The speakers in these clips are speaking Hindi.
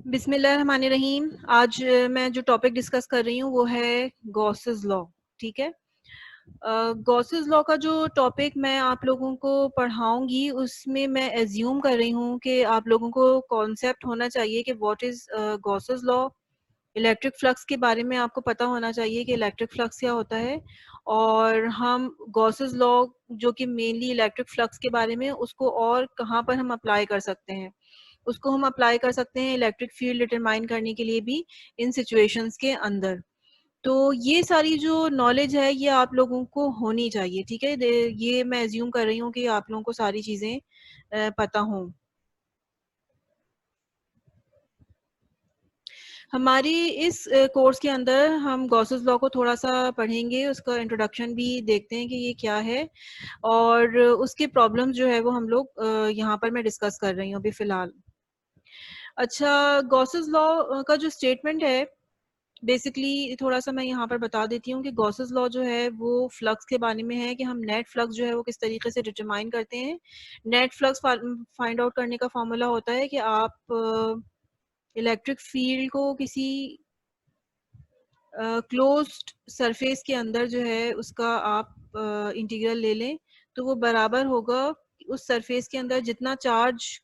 बिस्मिल्लाहिर्रहमानिर्रहीम। आज मैं जो टॉपिक डिस्कस कर रही हूँ वो है गॉसेस लॉ। ठीक है। गॉसेस लॉ का जो टॉपिक मैं आप लोगों को पढ़ाऊंगी उसमें मैं एज्यूम कर रही हूँ कि आप लोगों को कॉन्सेप्ट होना चाहिए कि what is Gauss's law. Electric flux के बारे में आपको पता होना चाहिए कि इलेक्ट्रिक फ्लक्स क्या होता है, और हम गॉसेस लॉ जो कि मेनली इलेक्ट्रिक फ्लक्स के बारे में, उसको और कहाँ पर हम अप्लाई कर सकते हैं। उसको हम अप्लाई कर सकते हैं इलेक्ट्रिक फील्ड डिटरमाइन करने के लिए भी इन सिचुएशंस के अंदर। तो ये सारी जो नॉलेज है ये आप लोगों को होनी चाहिए। ठीक है, ये मैं एज्यूम कर रही हूँ कि आप लोगों को सारी चीज़ें पता हों। हमारी इस कोर्स के अंदर हम गॉसेस लॉ को थोड़ा सा पढ़ेंगे, उसका इंट्रोडक्शन भी देखते हैं कि ये क्या है, और उसके प्रॉब्लम्स जो है वो हम लोग यहाँ पर मैं डिस्कस कर रही हूँ अभी फ़िलहाल। अच्छा, गॉसेस लॉ का जो स्टेटमेंट है, बेसिकली थोड़ा सा मैं यहाँ पर बता देती हूँ कि गॉसेस लॉ जो है वो फ्लक्स के बारे में है कि हम नेट फ्लक्स जो है वो किस तरीके से डिटरमाइन करते हैं। नेट फ्लक्स फाइंड आउट करने का फॉर्मूला होता है कि आप इलेक्ट्रिक फील्ड को किसी क्लोज्ड सरफेस के अंदर जो है उसका आप इंटीग्रल ले लें, तो वो बराबर होगा उस सरफेस के अंदर जितना चार्ज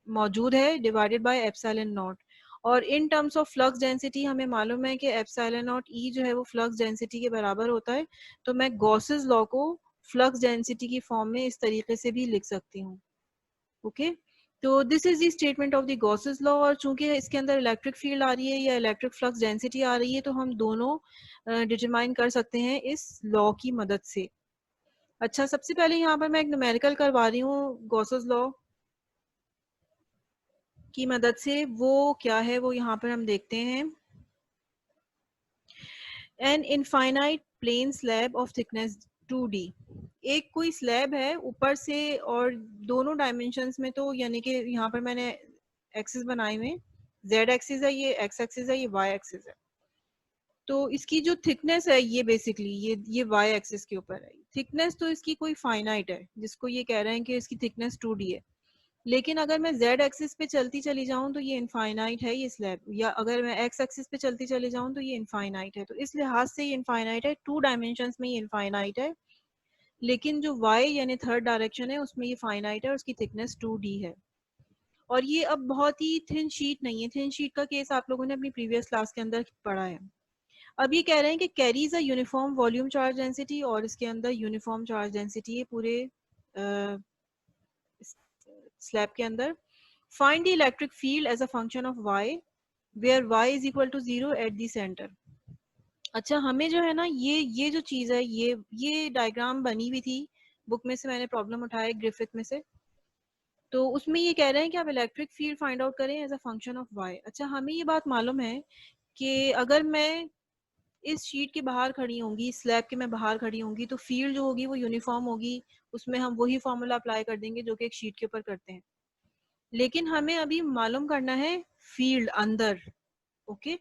मौजूद है डिवाइडेड बाय एप्सिलॉन नॉट। और in terms of flux density हमें मालूम है कि एप्सिलॉन नॉट ई जो है वो फ्लक्स डेंसिटी के बराबर होता है। तो मैं गॉसेस लॉ को फ्लक्स डेंसिटी की फॉर्म में इस तरीके से भी लिख सकती हूँ। ओके, तो this is the statement of the Gauss's law. और चूंकि इसके अंदर इलेक्ट्रिक फील्ड आ रही है या इलेक्ट्रिक फ्लक्स डेंसिटी आ रही है, तो हम दोनों डिटरमाइन कर सकते हैं इस लॉ की मदद से। अच्छा, सबसे पहले यहाँ पर मैं एक न्यूमेरिकल करवा रही हूँ गॉसेस लॉ की मदद से। वो क्या है वो यहाँ पर हम देखते हैं। An infinite plane slab of thickness 2D। एक कोई स्लैब है ऊपर से, और दोनों डायमेंशंस में, तो यानी कि यहाँ पर मैंने एक्सिस बनाए हुए, जेड एक्सिस है, ये एक्स एक्सिस है, ये वाई एक्सिस है। तो इसकी जो थिकनेस है ये बेसिकली ये वाई एक्सिस के ऊपर है। थिकनेस तो इसकी कोई फाइनाइट है, जिसको ये कह रहे हैं कि इसकी थिकनेस 2D है। लेकिन अगर मैं z एक्सिस पे चलती चली जाऊं तो ये इनफाइनाइट है ये स्लैब, या अगर मैं x एक्सिस पे चलती चली जाऊं तो ये इनफाइनाइट है। तो इस लिहाज से ये इनफाइनाइट है, टू डायमेंशंस में ये इनफाइनाइट है। लेकिन जो y यानी थर्ड डायरेक्शन है उसमें ये फाइनाइट है और उसकी थिकनेस 2D है। और ये अब बहुत ही थिन शीट नहीं है। थिन शीट का केस आप लोगों ने अपनी प्रीवियस क्लास के अंदर पढ़ा है। अब ये कह रहे हैं कि carries a uniform volume charge density, और इसके अंदर यूनिफॉर्म चार्ज डेंसिटी है पूरे स्लैब के अंदर। Find the electric field as a function of y, where y is equal to 0 at the center. अच्छा, हमें जो है ना ये जो चीज़ है, ये डायग्राम बनी हुई थी बुक में से, मैंने प्रॉब्लम उठाया ग्रिफिथ में से। तो उसमें ये कह रहे हैं कि आप इलेक्ट्रिक फील्ड फाइंड आउट करें as a function of y। अच्छा, हमें ये बात मालूम है कि अगर मैं इस शीट के बाहर खड़ी होंगी, स्लैब के मैं बाहर खड़ी होंगी, तो फील्ड जो होगी वो यूनिफॉर्म होगी। उसमें हम वही फॉर्मूला अप्लाई कर देंगे जो कि एक शीट के ऊपर करते हैं। लेकिन हमें अभी मालूम करना है फील्ड अंदर। ओके,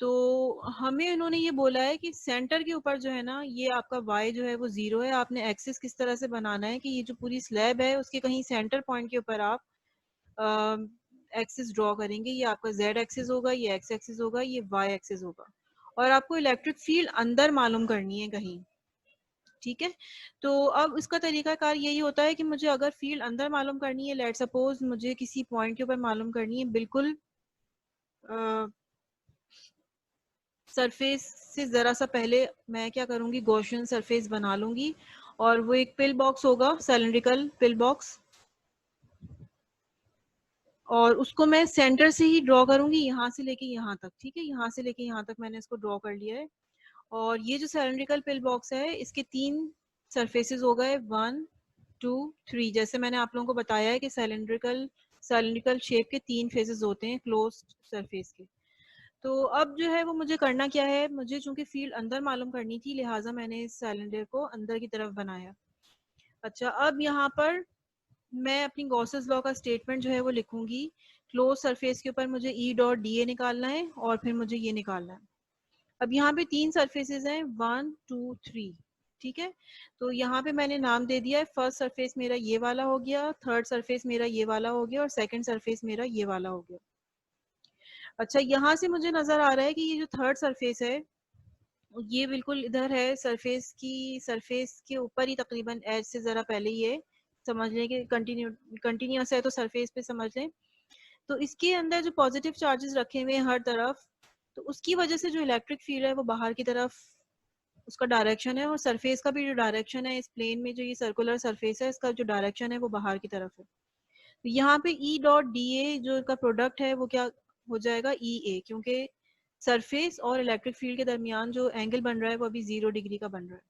तो हमें इन्होंने ये बोला है कि सेंटर के ऊपर जो है ना, ये आपका y जो है वो 0 है। आपने एक्सिस किस तरह से बनाना है कि ये जो पूरी स्लैब है उसके कहीं सेंटर पॉइंट के ऊपर आप एक्सिस ड्रॉ करेंगे। ये आपका z एक्सिस होगा, ये x एक्सिस होगा, ये y एक्सिस होगा। और आपको इलेक्ट्रिक फील्ड अंदर मालूम करनी है कहीं। ठीक है, तो अब इसका तरीकाकार यही होता है कि मुझे अगर फील्ड अंदर मालूम करनी है, लेट सपोज मुझे किसी पॉइंट के ऊपर मालूम करनी है, बिल्कुल सरफेस से ज़रा सा पहले मैं क्या करूँगी, गॉसियन सरफेस बना लूँगी। और वो एक पिल बॉक्स होगा, सिलेंड्रिकल पिल बॉक्स, और उसको मैं सेंटर से ही ड्रॉ करूँगी, यहाँ से लेके यहाँ तक। ठीक है, यहाँ से लेके यहाँ तक मैंने इसको ड्रॉ कर लिया है। और ये जो सिलेंड्रिकल पिल बॉक्स है इसके 3 सरफेसेस हो गए, 1 2 3। जैसे मैंने आप लोगों को बताया है कि सिलेंड्रिकल शेप के 3 फेसेस होते हैं क्लोज्ड सरफेस के। तो अब जो है वो मुझे करना क्या है, मुझे चूंकि फील्ड अंदर मालूम करनी थी, लिहाजा मैंने इस सिलेंडर को अंदर की तरफ बनाया। अच्छा, अब यहाँ पर मैं अपनी गॉसेस लॉ का स्टेटमेंट जो है वो लिखूंगी। क्लोज सरफेस के ऊपर मुझे ई डॉट डी ए निकालना है, और फिर मुझे ये निकालना है। अब यहाँ पे 3 सरफेसेस हैं, 1 2 3। ठीक है, तो यहाँ पे मैंने नाम दे दिया है। फर्स्ट सरफेस मेरा ये वाला हो गया, थर्ड सरफेस मेरा ये वाला हो गया, और सेकंड सरफेस मेरा ये वाला हो गया। अच्छा, यहाँ से मुझे नजर आ रहा है कि ये जो थर्ड सरफेस है ये बिल्कुल इधर है, सरफेस के ऊपर ही तकरीबन एज से जरा पहले ही है। समझ लें कि कंटिन्यूअस है तो सरफेस पे समझ लें। तो इसके अंदर जो पॉजिटिव चार्जेस रखे हुए हैं हर तरफ, तो उसकी वजह से जो इलेक्ट्रिक फील्ड है वो बाहर की तरफ उसका डायरेक्शन है, और सरफेस का भी जो डायरेक्शन है इस प्लेन में, जो ये सर्कुलर सरफेस है इसका जो डायरेक्शन है वो बाहर की तरफ है। तो यहाँ पे ई डॉट डी ए जो इनका प्रोडक्ट है वो क्या हो जाएगा, ई ए, क्योंकि सरफेस और इलेक्ट्रिक फील्ड के दरमियान जो एंगल बन रहा है वो अभी 0 डिग्री का बन रहा है,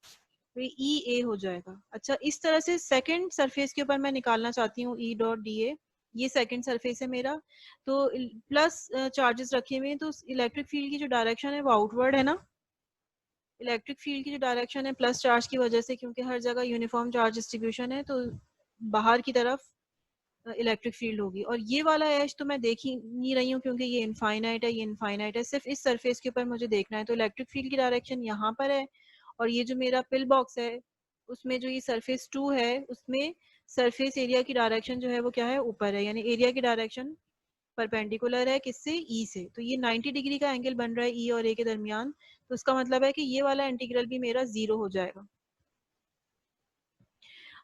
तो ये ई ए हो जाएगा। अच्छा, इस तरह से सेकंड सरफेस के ऊपर मैं निकालना चाहती हूँ ई डॉट डी ए। ये सेकंड सरफेस है मेरा, तो प्लस चार्जेस रखे हुए हैं, तो इलेक्ट्रिक फील्ड की जो डायरेक्शन है वो आउटवर्ड है ना। इलेक्ट्रिक फील्ड की जो डायरेक्शन है प्लस चार्ज की वजह से, क्योंकि हर जगह यूनिफॉर्म चार्ज डिस्ट्रीब्यूशन है, तो बाहर की तरफ इलेक्ट्रिक फील्ड होगी। और ये वाला एज तो मैं देख ही नहीं रही हूँ क्योंकि ये इनफाइनाइट है, ये इनफाइनाइट है, सिर्फ इस सरफेस के ऊपर मुझे देखना है। तो इलेक्ट्रिक फील्ड की डायरेक्शन यहाँ पर है, और ये जो मेरा पिल बॉक्स है उसमें जो ये सरफेस 2 है उसमें सरफेस एरिया की डायरेक्शन जो है वो क्या है, ऊपर है, यानी एरिया की डायरेक्शन परपेंडिकुलर है किससे, ई से। तो ये 90 डिग्री का एंगल बन रहा है ई और ए के दरमियान, तो उसका मतलब है कि ये वाला इंटीग्रल भी मेरा 0 हो जाएगा।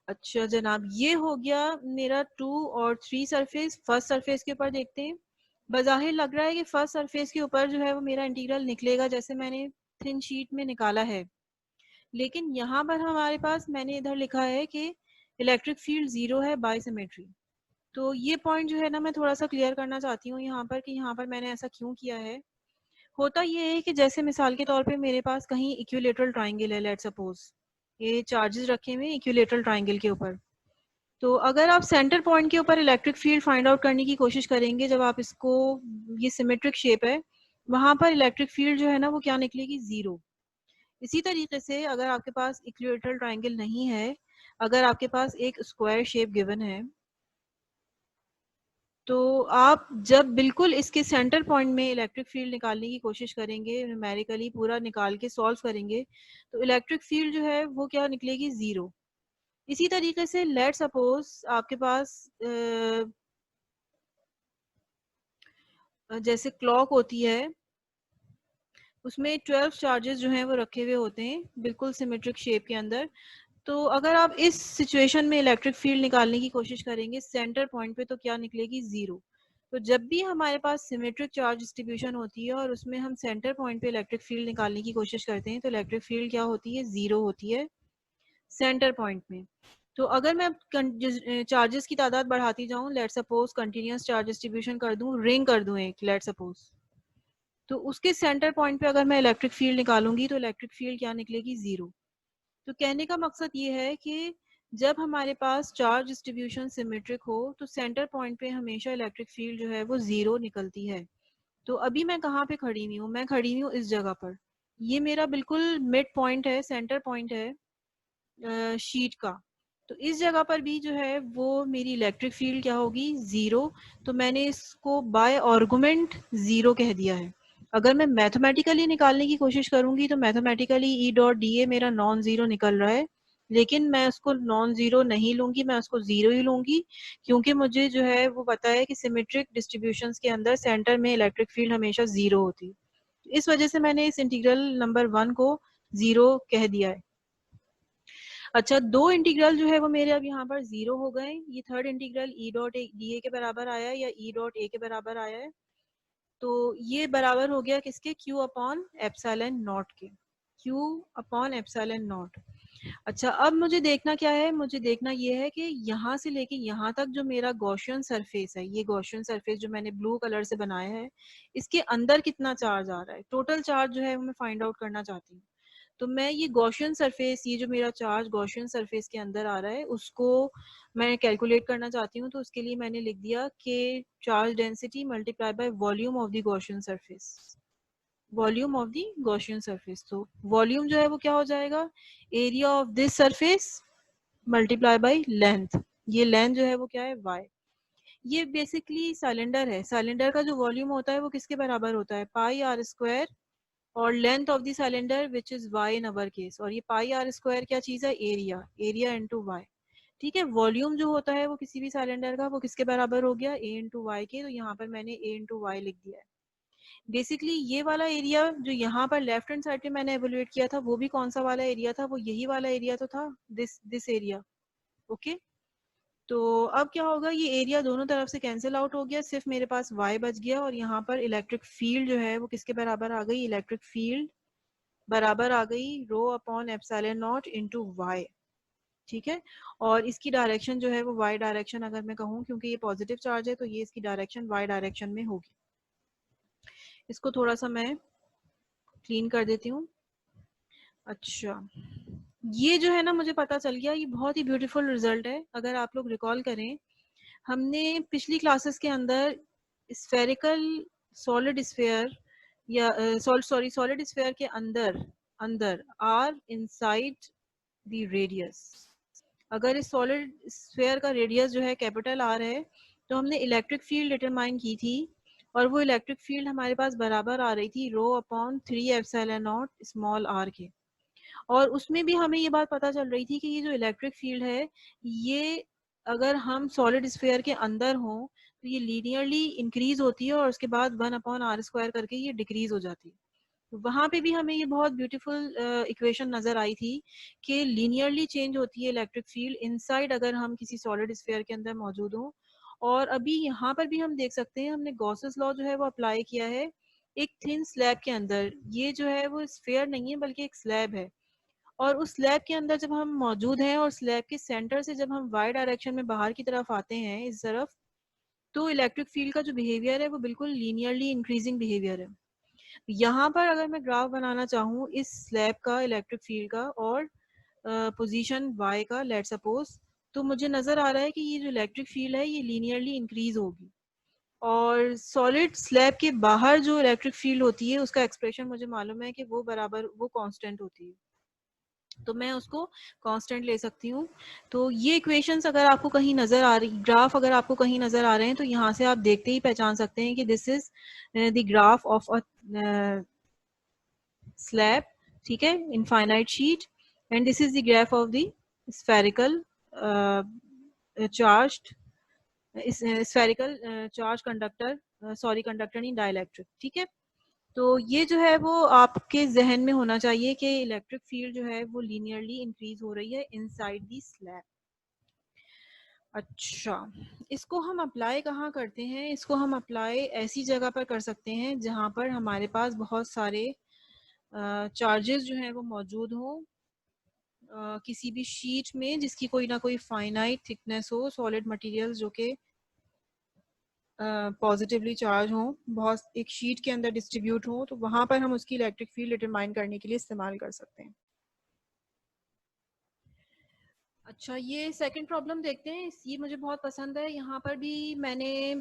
अच्छा जनाब, ये हो गया मेरा 2 और 3 सरफेस। फर्स्ट सरफेस के ऊपर देखते हैं। बज़ाहिर लग रहा है कि फर्स्ट सरफेस के ऊपर जो है वो मेरा इंटीग्रल निकलेगा जैसे मैंने थिन शीट में निकाला है, लेकिन यहाँ पर हमारे पास मैंने इधर लिखा है कि इलेक्ट्रिक फील्ड 0 है बाय सिमेट्री। तो ये पॉइंट जो है ना मैं थोड़ा सा क्लियर करना चाहती हूँ यहाँ पर, कि यहाँ पर मैंने ऐसा क्यों किया है। होता ये है कि जैसे मिसाल के तौर पे मेरे पास कहीं इक्विलेटरल ट्राइंगल है, लेट्स सपोज ये चार्जेस रखे हुए हैं इक्विलेटरल ट्राइंगल के ऊपर। तो अगर आप सेंटर पॉइंट के ऊपर इलेक्ट्रिक फील्ड फाइंड आउट करने की कोशिश करेंगे, जब आप इसको, ये सिमेट्रिक शेप है, वहां पर इलेक्ट्रिक फील्ड जो है ना वो क्या निकलेगी, 0। इसी तरीके से अगर आपके पास इक्विलेटरल ट्राइंगल नहीं है, अगर आपके पास एक स्क्वायर शेप गिवन है, तो आप जब बिल्कुल इसके सेंटर पॉइंट में इलेक्ट्रिक फील्ड निकालने की कोशिश करेंगे, न्यूमेरिकली पूरा निकाल के सॉल्व करेंगे, तो इलेक्ट्रिक फील्ड जो है वो क्या निकलेगी, 0। इसी तरीके से लेट सपोज आपके पास जैसे क्लॉक होती है उसमें 12 चार्जेस जो हैं वो रखे हुए होते हैं बिल्कुल सिमेट्रिक शेप के अंदर। तो अगर आप इस सिचुएशन में इलेक्ट्रिक फील्ड निकालने की कोशिश करेंगे सेंटर पॉइंट पे, तो क्या निकलेगी, 0। तो जब भी हमारे पास सिमेट्रिक चार्ज डिस्ट्रीब्यूशन होती है और उसमें हम सेंटर पॉइंट पे इलेक्ट्रिक फील्ड निकालने की कोशिश करते हैं, तो इलेक्ट्रिक फील्ड क्या होती है, 0 होती है सेंटर पॉइंट में। तो अगर मैं चार्जेस की तादाद बढ़ाती जाऊं, let suppose continuous charge distribution कर दूं, रिंग कर दूं एक, लेट सपोज, तो उसके सेंटर पॉइंट पे अगर मैं इलेक्ट्रिक फील्ड निकालूंगी तो इलेक्ट्रिक फील्ड क्या निकलेगी, 0। तो कहने का मकसद ये है कि जब हमारे पास चार्ज डिस्ट्रीब्यूशन सिमेट्रिक हो तो सेंटर पॉइंट पे हमेशा इलेक्ट्रिक फील्ड जो है वो 0 निकलती है। तो अभी मैं कहाँ पे खड़ी हुई हूँ, मैं खड़ी हुई हूँ इस जगह पर। ये मेरा बिल्कुल मिड पॉइंट है, सेंटर पॉइंट है शीट का। तो इस जगह पर भी जो है वो मेरी इलेक्ट्रिक फील्ड क्या होगी, 0। तो मैंने इसको बाय आर्गुमेंट 0 कह दिया है। अगर मैं मैथमेटिकली निकालने की कोशिश करूंगी तो mathematically E dot D A मेरा नॉन जीरो निकल रहा है, लेकिन मैं उसको नॉन जीरो नहीं लूंगी, मैं उसको 0 ही लूंगी, क्योंकि मुझे जो है वो पता है कि सिमेट्रिक डिस्ट्रीब्यूशंस के अंदर सेंटर में इलेक्ट्रिक फील्ड हमेशा 0 होती है। इस वजह से मैंने इस इंटीग्रल नंबर 1 को 0 कह दिया है। अच्छा, दो इंटीग्रल जो है वो मेरे अब यहाँ पर 0 हो गए। ये third integral E dot D A के बराबर आया है या ई डॉट ए के बराबर आया है, तो ये बराबर हो गया किसके, क्यू अपॉन एप्सिलॉन नॉट के, क्यू अपॉन एप्सिलॉन नॉट। अच्छा, अब मुझे देखना क्या है, मुझे देखना ये है कि यहाँ से लेके यहाँ तक जो मेरा गॉसियन सरफेस है, ये गॉसियन सरफेस जो मैंने ब्लू कलर से बनाया है, इसके अंदर कितना चार्ज आ रहा है, टोटल चार्ज जो है वो मैं फाइंड आउट करना चाहती हूँ। तो मैं ये गॉसियन सरफेस, ये जो मेरा चार्ज गॉसियन सरफेस के अंदर आ रहा है उसको मैं कैलकुलेट करना चाहती हूँ। तो उसके लिए मैंने लिख दिया कि charge density multiply by volume of the Gaussian surface, volume of the Gaussian surface. तो वॉल्यूम जो है वो क्या हो जाएगा, area of this surface multiply by length. ये लेंथ जो है वो क्या है, y। ये बेसिकली सिलेंडर है, सिलेंडर का जो वॉल्यूम होता है वो किसके बराबर होता है, पाई आर स्क्वायर, और length of the cylinder which is y in our case, और ये पाई आर स्क्वायर क्या चीज है, एरिया, एरिया इनटू y। ठीक है, वॉल्यूम जो होता है वो किसी भी सिलेंडर का वो किसके बराबर हो गया, a इंटू वाई के। तो यहाँ पर मैंने a इंटू वाई लिख दिया है। बेसिकली ये वाला एरिया जो यहाँ पर लेफ्ट हैंड साइड पे मैंने एवेल्युएट किया था वो भी कौन सा वाला एरिया था, वो यही वाला एरिया तो था, दिस एरिया। ओके, तो अब क्या होगा, ये एरिया दोनों तरफ से कैंसिल आउट हो गया, सिर्फ मेरे पास y बच गया, और यहाँ पर इलेक्ट्रिक फील्ड जो है वो किसके बराबर आ गई, इलेक्ट्रिक फील्ड बराबर आ गई रो upon epsilon naught into y। ठीक है, और इसकी डायरेक्शन जो है वो y डायरेक्शन अगर मैं कहूँ, क्योंकि ये पॉजिटिव चार्ज है तो ये इसकी डायरेक्शन y डायरेक्शन में होगी। इसको थोड़ा सा मैं क्लीन कर देती हूँ। अच्छा, ये जो है ना मुझे पता चल गया, ये बहुत ही ब्यूटीफुल रिजल्ट है। अगर आप लोग रिकॉल करें, हमने पिछली क्लासेस के अंदर स्फेरिकल सॉलिड स्फेयर या सॉलिड स्फेयर के अंदर अंदर आर इनसाइड द रेडियस, अगर इस सॉलिड स्फेयर का रेडियस जो है कैपिटल आर है, तो हमने इलेक्ट्रिक फील्ड डिटरमाइन की थी, और वो इलेक्ट्रिक फील्ड हमारे पास बराबर आ रही थी rho upon 3 epsilon naught small r के। और उसमें भी हमें ये बात पता चल रही थी कि ये जो इलेक्ट्रिक फील्ड है, ये अगर हम सॉलिड स्फेयर के अंदर हों तो ये लीनियरली इंक्रीज होती है, और उसके बाद 1/r² करके ये डिक्रीज हो जाती है। वहां पे भी हमें ये बहुत ब्यूटीफुल इक्वेशन नजर आई थी कि लीनियरली चेंज होती है इलेक्ट्रिक फील्ड इनसाइड अगर हम किसी सॉलिड स्फेयर के अंदर मौजूद हों। और अभी यहाँ पर भी हम देख सकते हैं, हमने गॉसेस लॉ जो है वो अप्लाई किया है एक थिन स्लैब के अंदर। ये जो है वो स्फेयर नहीं है बल्कि एक स्लैब है, और उस स्लैब के अंदर जब हम मौजूद हैं और स्लैब के सेंटर से जब हम वाई डायरेक्शन में बाहर की तरफ आते हैं इस तरफ, तो इलेक्ट्रिक फील्ड का जो बिहेवियर है वो बिल्कुल लीनियरली इंक्रीजिंग बिहेवियर है। यहाँ पर अगर मैं ग्राफ बनाना चाहूँ इस स्लैब का इलेक्ट्रिक फील्ड का और पोजीशन y का लेट सपोज, तो मुझे नजर आ रहा है कि ये जो इलेक्ट्रिक फील्ड है ये लीनियरली इंक्रीज होगी, और सॉलिड स्लैब के बाहर जो इलेक्ट्रिक फील्ड होती है उसका एक्सप्रेशन मुझे मालूम है कि वो बराबर वो कांस्टेंट होती है, तो मैं उसको कांस्टेंट ले सकती हूँ। तो ये इक्वेशंस अगर आपको कहीं नजर आ रही, ग्राफ अगर आपको कहीं नजर आ रहे हैं, तो यहाँ से आप देखते ही पहचान सकते हैं कि this is the graph of a slab, ठीक है, infinite sheet, and this is the graph of the spherical charged spherical charge conductor, sorry conductor नहीं डाइलेक्ट्रिक। ठीक है, तो ये जो है वो आपके जहन में होना चाहिए कि इलेक्ट्रिक फील्ड जो है वो लीनियरली इंक्रीज हो रही है इनसाइड दी स्लैब। अच्छा, इसको हम अप्लाई कहाँ करते हैं, इसको हम अप्लाई ऐसी जगह पर कर सकते हैं जहाँ पर हमारे पास बहुत सारे चार्जेस जो हैं वो मौजूद हों, किसी भी शीट में जिसकी कोई ना कोई फाइनाइट थिकनेस हो, सॉलिड मटेरियल जो कि पॉजिटिवली चार्ज हो, बहुत एक शीट के अंदर डिस्ट्रीब्यूट हो, तो वहां पर हम उसकी इलेक्ट्रिक फील्ड डिटरमाइन करने के लिए इस्तेमाल कर सकते हैं। अच्छा, ये सेकंड प्रॉब्लम देखते हैं, ये मुझे बहुत पसंद है। यहाँ पर भी मैंने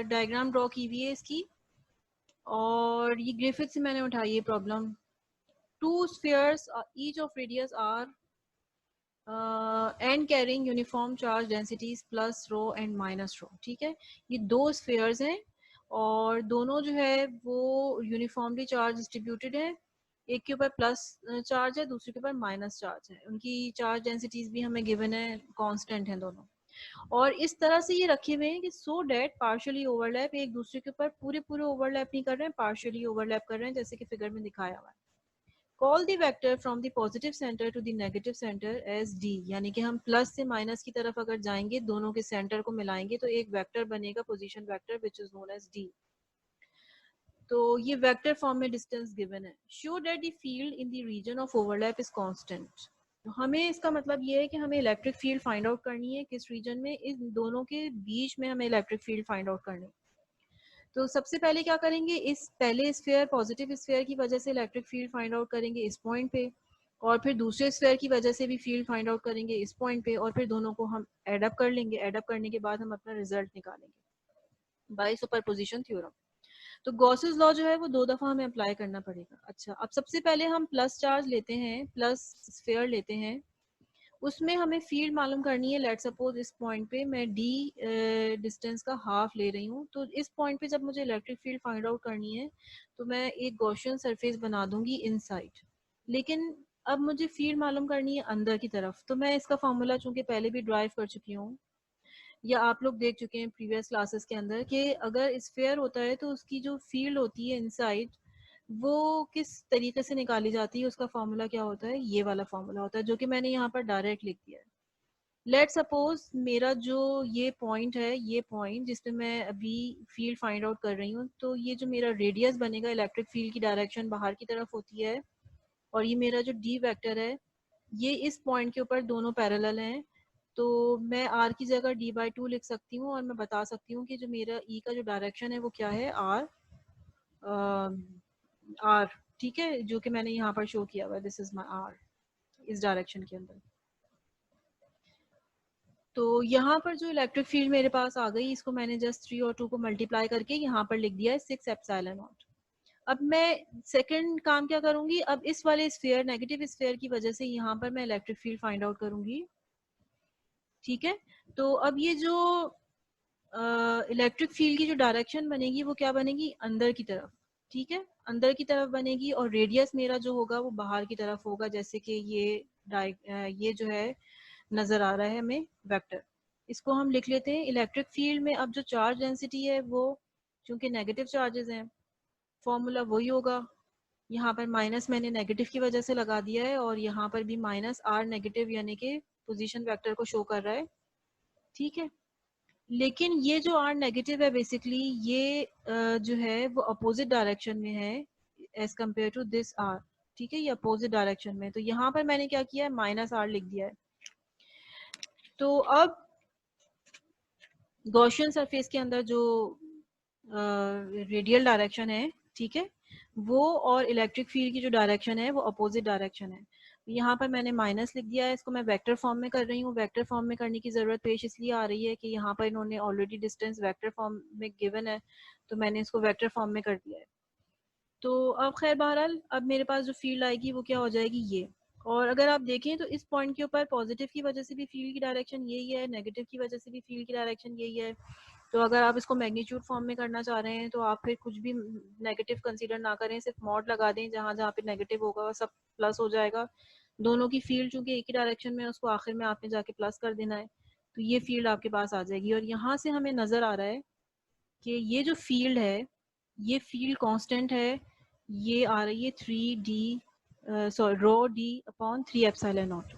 डायग्राम ड्रॉ की हुई है इसकी, और ये ग्रिफिथ से मैंने उठाई है problem. Two spheres each of radius r and carrying uniform charge densities plus rho and minus rho. ठीक है, ये दो स्फीयर्स हैं और दोनों जो है वो यूनिफॉर्मली चार्ज डिस्ट्रीब्यूटेड है। एक के ऊपर प्लस चार्ज है, दूसरे के ऊपर माइनस चार्ज है। उनकी चार्ज डेंसिटीज भी हमें गिवन है, कांस्टेंट हैं दोनों। और इस तरह से ये रखे हुए हैं कि सो डेट पार्शियली ओवरलैप, एक दूसरे के ऊपर पूरे पूरे ओवरलैप नहीं कर रहे हैं, पार्शियली ओवरलैप कर रहे हैं, जैसे कि फिगर में दिखाया हुआ है। Call the vector from the positive centre to the negative centre as d, यानी कि हम प्लस से माइनस की तरफ अगर जाएंगे, दोनों के सेंटर को मिलाएंगे तो एक वेक्टर बनेगा, position vector, which is known as d. तो ये वेक्टर फॉर्म में डिस्टेंस गिवन है। Show that the field in the region of overlap is constant. तो हमें इसका मतलब ये है कि हमें इलेक्ट्रिक फील्ड फाइंड आउट करनी है किस रीजन में, इन दोनों के बीच में हमें इलेक्ट्रिक फील्ड फाइंड आउट करनी है। तो सबसे पहले क्या करेंगे, इस पहले स्फीयर पॉजिटिव स्फीयर की वजह से इलेक्ट्रिक फील्ड फाइंड आउट करेंगे इस पॉइंट पे, और फिर दूसरे स्फीयर की वजह से भी फील्ड फाइंड आउट करेंगे इस पॉइंट पे, और फिर दोनों को हम एड अप कर लेंगे। एड अप करने के बाद हम अपना रिजल्ट निकालेंगे बाय सुपरपोजिशन थ्योरम। तो गॉसेस लॉ जो है वो दो दफा हमें अप्लाई करना पड़ेगा। अच्छा, अब सबसे पहले हम प्लस चार्ज लेते हैं, प्लस स्फीयर लेते हैं, उसमें हमें फील्ड मालूम करनी है। लेट सपोज इस पॉइंट पे मैं डी डिस्टेंस का हाफ ले रही हूँ, तो इस पॉइंट पे जब मुझे इलेक्ट्रिक फील्ड फाइंड आउट करनी है तो मैं एक गॉसियन सरफेस बना दूंगी इनसाइड। लेकिन अब मुझे फील्ड मालूम करनी है अंदर की तरफ, तो मैं इसका फॉर्मूला चूंकि पहले भी ड्राइव कर चुकी हूँ, या आप लोग देख चुके हैं प्रीवियस क्लासेस के अंदर कि अगर स्फेयर होता है तो उसकी जो फील्ड होती है इनसाइड वो किस तरीके से निकाली जाती है, उसका फॉर्मूला क्या होता है, ये वाला फॉर्मूला होता है जो कि मैंने यहाँ पर डायरेक्ट लिख दिया है। लेट सपोज मेरा जो ये पॉइंट है, ये पॉइंट जिस पे मैं अभी फील्ड फाइंड आउट कर रही हूँ, तो ये जो मेरा रेडियस बनेगा इलेक्ट्रिक फील्ड की डायरेक्शन बाहर की तरफ होती है, और ये मेरा जो डी वेक्टर है ये इस पॉइंट के ऊपर दोनों पैरेलल हैं। तो मैं आर की जगह d/2 लिख सकती हूँ और मैं बता सकती हूँ कि जो मेरा ई का जो डायरेक्शन है वो क्या है, आर आर, ठीक है, जो कि मैंने यहाँ पर शो किया हुआ है, दिस इज माई आर, इस डायरेक्शन के अंदर। तो यहाँ पर जो इलेक्ट्रिक फील्ड मेरे पास आ गई, इसको मैंने जस्ट 3 और 2 को मल्टीप्लाई करके यहाँ पर लिख दिया है 6 एप्सिलॉन नॉट। अब मैं सेकंड काम क्या करूंगी, अब इस वाले स्फीयर, नेगेटिव स्फीयर की वजह से यहाँ पर मैं इलेक्ट्रिक फील्ड फाइंड आउट करूंगी, ठीक है। तो अब ये जो इलेक्ट्रिक फील्ड की जो डायरेक्शन बनेगी वो क्या बनेगी, अंदर की तरफ, ठीक है, अंदर की तरफ बनेगी, और रेडियस मेरा जो होगा वो बाहर की तरफ होगा, जैसे कि ये जो है नजर आ रहा है हमें वेक्टर। इसको हम लिख लेते हैं इलेक्ट्रिक फील्ड में। अब जो चार्ज डेंसिटी है वो चूंकि नेगेटिव चार्जेस हैं, फॉर्मूला वही होगा, यहाँ पर माइनस मैंने नेगेटिव की वजह से लगा दिया है, और यहाँ पर भी माइनस आर नेगेटिव यानी कि पोजीशन वेक्टर को शो कर रहा है, ठीक है। लेकिन ये जो आर नेगेटिव है बेसिकली ये जो है वो अपोजिट डायरेक्शन में है as compare to this r, ठीक है, ये अपोजिट डायरेक्शन में। तो यहाँ पर मैंने क्या किया है, माइनस आर लिख दिया है। तो अब गॉसियन सरफेस के अंदर जो रेडियल डायरेक्शन है, ठीक है, वो और इलेक्ट्रिक फील्ड की जो डायरेक्शन है वो अपोजिट डायरेक्शन है। यहाँ पर मैंने माइनस लिख दिया है, इसको मैं वेक्टर फॉर्म में कर रही हूँ। वेक्टर फॉर्म में करने की ज़रूरत पेश इसलिए आ रही है कि यहाँ पर इन्होंने ऑलरेडी डिस्टेंस वेक्टर फॉर्म में गिवन है, तो मैंने इसको वेक्टर फॉर्म में कर दिया है। तो अब खैर बहरहाल अब मेरे पास जो फील्ड आएगी वो क्या हो जाएगी, ये। और अगर आप देखें तो इस पॉइंट के ऊपर पॉजिटिव की वजह से भी फील्ड की डायरेक्शन यही है, नेगेटिव की वजह से भी फील्ड की डायरेक्शन यही है। तो अगर आप इसको मैग्नीट्यूड फॉर्म में करना चाह रहे हैं तो आप फिर कुछ भी नेगेटिव कंसीडर ना करें, सिर्फ मॉड लगा दें, जहाँ जहाँ पे नेगेटिव होगा सब प्लस हो जाएगा। दोनों की फील्ड चूंकि एक ही डायरेक्शन में है, उसको आखिर में आपने जाके प्लस कर देना है, तो ये फील्ड आपके पास आ जाएगी। और यहाँ से हमें नज़र आ रहा है कि ये जो फील्ड है ये फील्ड कांस्टेंट है, ये आ रही है 3d sorry rho d upon 3 epsilon naught.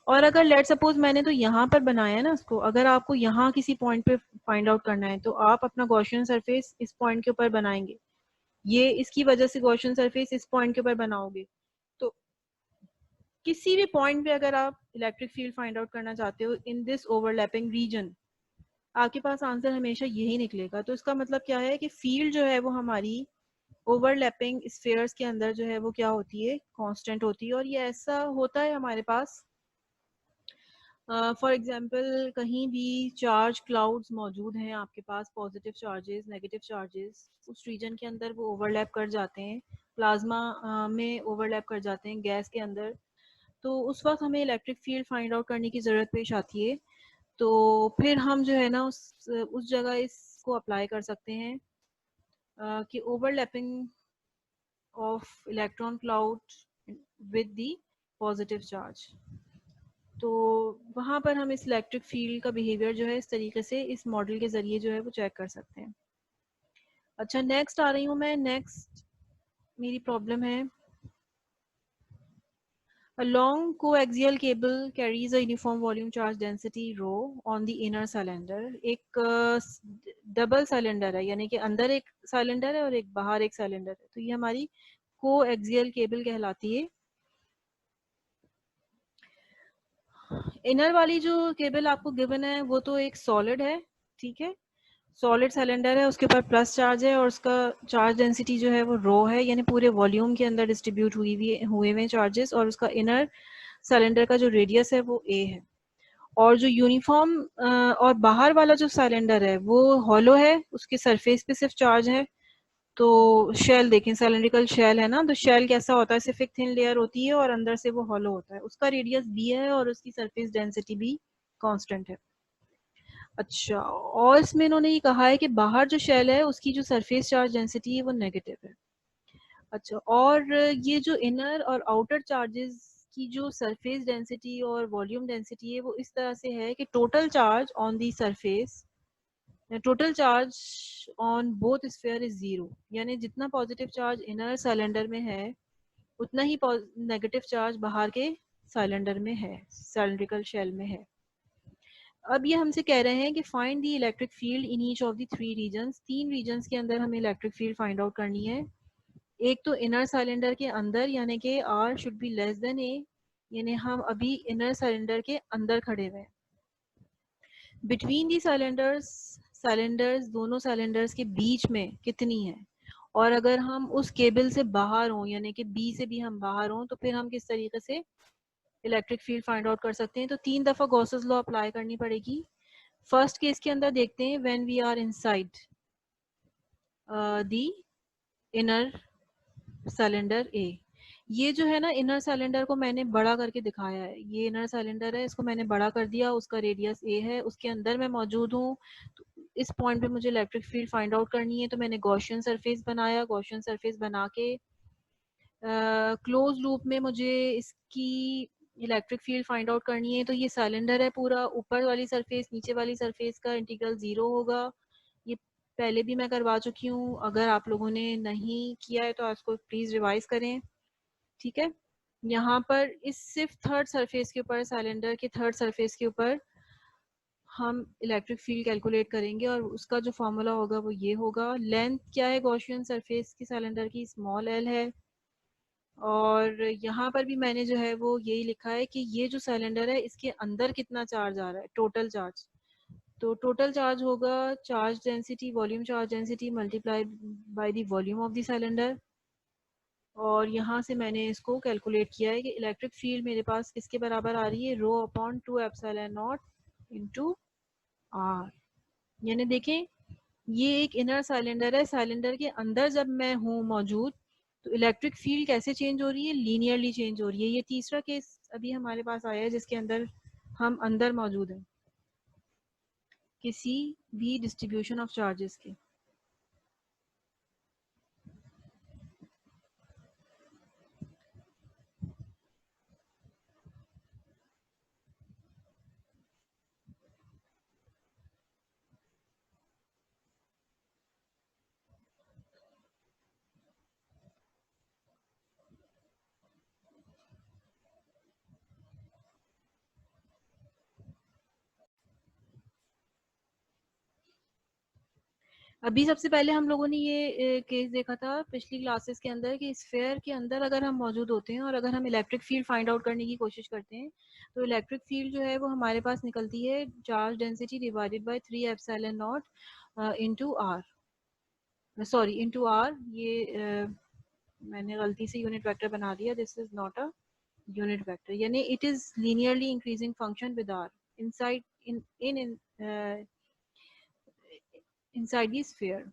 और अगर लेट सपोज मैंने तो यहाँ पर बनाया है ना उसको, अगर आपको यहाँ किसी पॉइंट पे फाइंड आउट करना है तो आप अपना गॉसियन सरफेस इस पॉइंट के ऊपर बनाएंगे, ये इसकी वजह से गॉसियन सरफेस इस पॉइंट के ऊपर बनाओगे। तो किसी भी पॉइंट पे अगर आप इलेक्ट्रिक फील्ड फाइंड आउट करना चाहते हो इन दिस ओवरलैपिंग रीजन, आपके पास आंसर हमेशा यही निकलेगा। तो इसका मतलब क्या है कि फील्ड जो है वो हमारी ओवरलैपिंग स्फीयर्स के अंदर जो है वो क्या होती है, कांस्टेंट होती है। और ये ऐसा होता है हमारे पास, फॉर एग्जांपल कहीं भी चार्ज क्लाउड्स मौजूद हैं आपके पास, पॉजिटिव चार्जेस नेगेटिव चार्जेस, उस रीजन के अंदर वो ओवरलैप कर जाते हैं, प्लाज्मा में ओवरलैप कर जाते हैं गैस के अंदर। तो उस वक्त हमें इलेक्ट्रिक फील्ड फाइंड आउट करने की ज़रूरत पेश आती है। तो फिर हम जो है ना उस जगह इसको अप्लाई कर सकते हैं कि overlapping of electron cloud with the positive charge. तो वहाँ पर हम इस इलेक्ट्रिक फील्ड का बिहेवियर जो है इस तरीके से इस मॉडल के ज़रिए जो है वो चेक कर सकते हैं। अच्छा नेक्स्ट आ रही हूँ मैं। नेक्स्ट मेरी प्रॉब्लम है, a long coaxial cable carries a uniform volume charge density rho on the inner cylinder। एक डबल सिलेंडर है, यानी कि अंदर एक सिलेंडर है और एक बाहर एक सिलेंडर है, तो ये हमारी कोएक्सियल केबल कहलाती है। इनर वाली जो केबल आपको गिवन है वो तो एक सॉलिड है, ठीक है, सॉलिड सिलेंडर है, उसके ऊपर प्लस चार्ज है और उसका चार्ज डेंसिटी जो है वो रो है, यानी पूरे वॉल्यूम के अंदर डिस्ट्रीब्यूट हुए हुए चार्जेस, और उसका इनर सिलेंडर का जो रेडियस है वो ए है। और जो यूनिफॉर्म और बाहर वाला जो सिलेंडर है वो हॉलो है, उसके सरफेस पे सिर्फ चार्ज है। तो शेल देखें, सिलेंड्रिकल शेल है ना, तो शेल कैसा होता है, सिर्फ एक थिन लेयर होती है और अंदर से वो हॉलो होता है, उसका रेडियस बी है और उसकी सरफेस डेंसिटी भी कांस्टेंट है। अच्छा, और इसमें इन्होंने ये कहा है कि बाहर जो शेल है उसकी जो सरफेस चार्ज डेंसिटी है वो नेगेटिव है। अच्छा, और ये जो इनर और आउटर चार्जेस की जो सरफेस डेंसिटी और वॉल्यूम डेंसिटी है वो इस तरह से है कि total charge on the surface, total charge on both sphere is zero, यानी जितना पॉजिटिव चार्ज इनर सिलेंडर में है उतना ही नेगेटिव चार्ज बाहर के सिलेंडर में है, सिलेंड्रिकल शेल में है। अब ये हमसे कह रहे हैं कि find the electric field in each of the three regions, तीन रीजन्स के अंदर हमें इलेक्ट्रिक फील्ड फाइंड आउट करनी है। एक तो इनर सिलेंडर के अंदर, यानी कि r should be less than a, यानी हम अभी इनर सिलेंडर के अंदर खड़े हुए हैं। बिटवीन दी सिलेंडर्स दोनों सिलेंडर्स के बीच में कितनी है, और अगर हम उस केबल से बाहर हों यानी कि बी से भी हम बाहर हों तो फिर हम किस तरीके से इलेक्ट्रिक फील्ड फाइंड आउट कर सकते हैं। तो 3 दफ़ा गॉसेस लॉ अप्लाई करनी पड़ेगी। फर्स्ट केस के अंदर देखते हैं when we are inside the inner cylinder a. ये जो है ना इनर सिलेंडर को मैंने बड़ा करके दिखाया है, ये इनर सिलेंडर है, इसको मैंने बड़ा कर दिया, उसका रेडियस ए है, उसके अंदर मैं मौजूद हूँ। तो इस पॉइंट पे मुझे इलेक्ट्रिक फील्ड फाइंड आउट करनी है, तो मैंने गॉसियन सरफेस बनाया। गॉसियन सरफेस बना के क्लोज लूप में मुझे इसकी इलेक्ट्रिक फील्ड फाइंड आउट करनी है। तो ये सिलेंडर है पूरा, ऊपर वाली सरफेस नीचे वाली सरफेस का इंटीग्रल 0 होगा। ये पहले भी मैं करवा चुकी हूँ, अगर आप लोगों ने नहीं किया है तो आज को प्लीज़ रिवाइज करें, ठीक है। यहाँ पर इस सिर्फ थर्ड सरफेस के ऊपर, सिलेंडर के थर्ड सरफेस के ऊपर हम इलेक्ट्रिक फील्ड कैलकुलेट करेंगे और उसका जो फॉर्मूला होगा वो ये होगा। लेंथ क्या है गॉसियन सरफेस की सिलेंडर की, स्मॉल एल है। और यहाँ पर भी मैंने जो है वो यही लिखा है कि ये जो सिलेंडर है इसके अंदर कितना चार्ज आ रहा है, टोटल चार्ज। तो टोटल चार्ज होगा charge density, volume charge density multiply by the volume of the cylinder. और यहाँ से मैंने इसको कैलकुलेट किया है कि इलेक्ट्रिक फील्ड मेरे पास किसके बराबर आ रही है, rho upon 2 epsilon naught into r. यानी देखें ये एक इनर सिलेंडर है, सिलेंडर के अंदर जब मैं हूँ मौजूद तो इलेक्ट्रिक फील्ड कैसे चेंज हो रही है, लीनियरली चेंज हो रही है। ये तीसरा केस अभी हमारे पास आया है जिसके अंदर हम अंदर मौजूद हैं किसी भी डिस्ट्रीब्यूशन ऑफ चार्जेस के। अभी सबसे पहले हम लोगों ने ये केस देखा था पिछली क्लासेस के अंदर कि स्फेयर के अंदर अगर हम मौजूद होते हैं और अगर हम इलेक्ट्रिक फील्ड फाइंड आउट करने की कोशिश करते हैं तो इलेक्ट्रिक फील्ड जो है वो हमारे पास निकलती है charge density divided by 3 epsilon naught into r, sorry into r. ये मैंने गलती से यूनिट वेक्टर बना दिया, this is not a unit vector, यानी it is linearly increasing function with r inside in inside the sphere.